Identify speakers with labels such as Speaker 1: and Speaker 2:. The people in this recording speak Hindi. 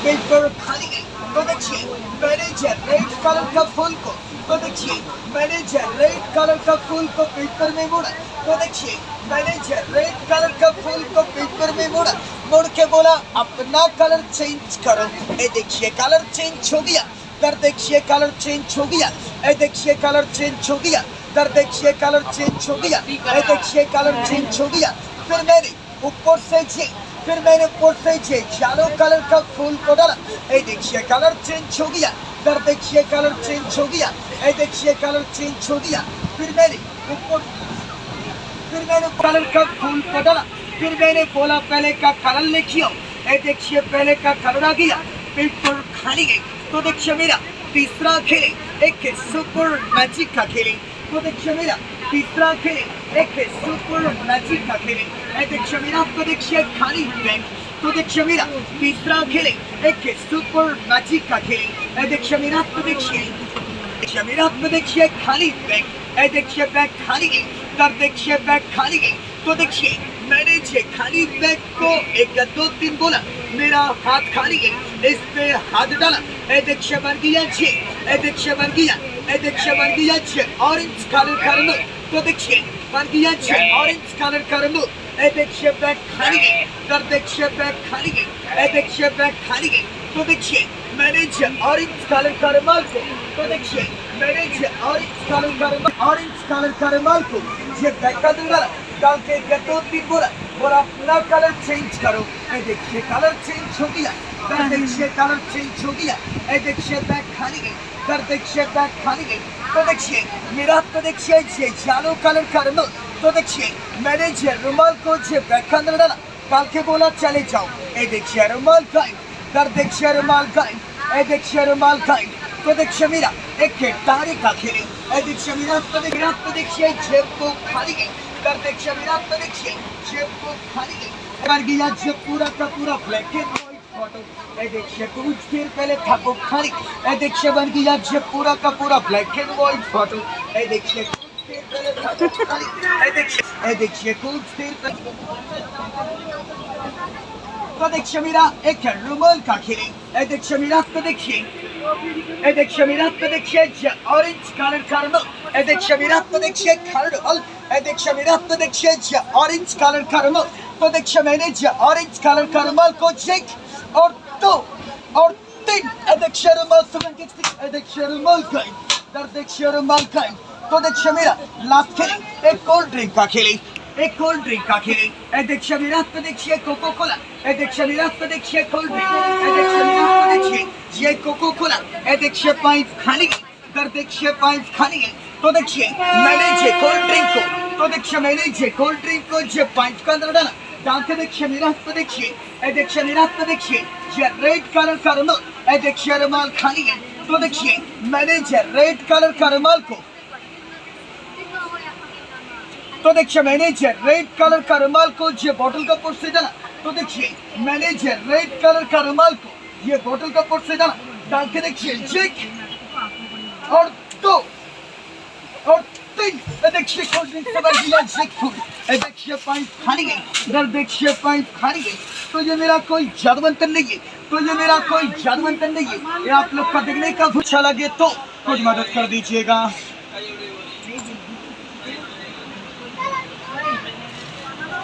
Speaker 1: पेपर खाली गई। तो देखिए मैंने जो रेड कलर का फूल को, तो देखिए मैंने जो रेड कलर का फूल को पेपर में मोड़ा। तो देखिए मैंने जो रेड कलर का फूल को पेपर में मोड़ा, मोड़ के बोला अपना कलर चेंज करो। ये देखिए कलर चेंज हो गया। कर देखिए कलर चेंज हो गया। ये देखिए कलर चेंज हो गया। कर देखिए कलर चेंज हो गया। ये देखिए कलर चेंज हो गया। फिर मैंने ऊपर से येलो कलर का फूल को डाला। ये देखिए कलर चेंज हो गया। कर देखिए कलर चेंज हो गया। ये देखिए कलर चेंज हो गया। फिर मैंने कलर का फूल को डाला। फिर मैंने बोला पहले का कलर लिखियो। ये देखिए पहले का कलर आ गया। पेपर खाली गई। तो देखिए मेरा तीसरा खेले एक सुपर मैजिक का खेले। तो देखिए मेरा तीसरा खेले एक सुपर मैजिक का खेले। ये देखिए मेरा, तो देखिए खाली बैंक। तो देखिए मेरा तीसरा खेले एक सुपर मैजिक का खेले। ये देखिए मेरा, तो देखिए मेरा, तो देखिए खाली बैंक। ये देखिए बैग खाली गई। कर देखिए बैग खाली गई। तो देखिए मैंने जे खाली बैग को 1 2 3 बोला, मेरा हाथ खाली गई। इस पे हाथ डाला। ये देखिए बन गया छे। ये देखिए बन गया। ये देखिए बन गया छे ऑरेंज कलर कर लो। तो देखिए बन गया छे ऑरेंज कलर कर लो। ये देखिए बैग खाली गई। कर देखिए बैग खाली गई। ये देखिए बैग खाली गई। तो देखिए मैंने जे ऑरेंज कलर का रुमाल को, तो देखिए मैंने जे ऑरेंज कलर का रुमाल को ये बैग का डाल के 1 2 3 बोला और अपना कलर चेंज करो। ये देखिए कलर चेंज हो गया। कर देखिए कलर चेंज हो गया। ये देखिए बैग खाली गई। कर देखिए बैग खाली गई। तो देखिए मेरा, तो देखिए ये येलो कलर का रुमाल। तो देखिए मैंने ये रुमाल को ये बैग के अंदर डाला, डाल के बोला चले जाओ। ये देखिए रुमाल गायब। कर देखिए रुमाल गायब। ये देखिए रुमाल गायब। तो देखिए मेरा एक तारे का खेले। ये देखिए मेरा, तो देखिए जेब को खाली गई। कर देखिए मेरा, तो देखिए जेब को खाली गई। कर गया जेब पूरा का पूरा ब्लैक एंड व्हाइट फोटो। ये देखिए कुछ देर पहले था वो खाली। ये देखिए बन गया जेब पूरा का पूरा ब्लैक एंड व्हाइट फोटो। ये देखिए कुछ देर पहले था वो खाली। ये देखिए कुछ देर पहले, तो देखिए मेरा एक रुमाल का खेले। ये देखिए मेरा, तो देखिए ये देखिए मेरा, तो देखिए ऑरेंज कलर का रुमाल। ये देखिए मेरा, तो देखिए रुमाल। ये देखिए मेरा, तो देखिए ऑरेंज कलर का रुमाल। तो देखिए मैंने ऑरेंज कलर का रुमाल को चेक और 2 और 3। ये देखिए रुमाल से ये देखिए रुमाल का, इधर देखिए रुमाल का। तो देखिए मेरा लास्ट खेले एक कोल्ड ड्रिंक का खेले। एक कोल्ड ड्रिंक का खेले। ये देखिए मेरा, तो देखिए कोको कोला। ये देखिए मेरा, तो देखिए कोल्ड ड्रिंक। ये देखिए मेरा, तो देखिए ये कोको कोला। ये देखिए पाइप खाली गई। कर देखिए पाइप खाली गई। तो देखिए मैंने ये कोल्ड ड्रिंक को, तो देखिए मैंने ये कोल्ड ड्रिंक को ये पाइप के अंदर डाला, डाल के देखिए मेरा, तो देखिए ये देखिए मेरा, तो देखिए ये रेड कलर का रुमाल। ये देखिए रुमाल खाली गई। तो देखिए मैंने ये रेड कलर का रुमाल को, तो देखिए मैंने ये रेड कलर का रुमाल को ये बॉटल का ऊपर से डाला। तो देखिए मैंने ये रेड कलर का रुमाल को ये बॉटल का ऊपर से डाला, डाल के देखिए 1 और 2 और 3। देखिए कोल्ड ड्रिंक से बन गया फूल। देखिए पाइप खाली गई। इधर देखिए पाइप खाली गई। तो ये मेरा कोई जादू मंत्र नहीं है। तो ये मेरा कोई जादू मंत्र नहीं है। ये आप लोग का देखने का अच्छा लगे तो कुछ मदद कर दीजिएगा।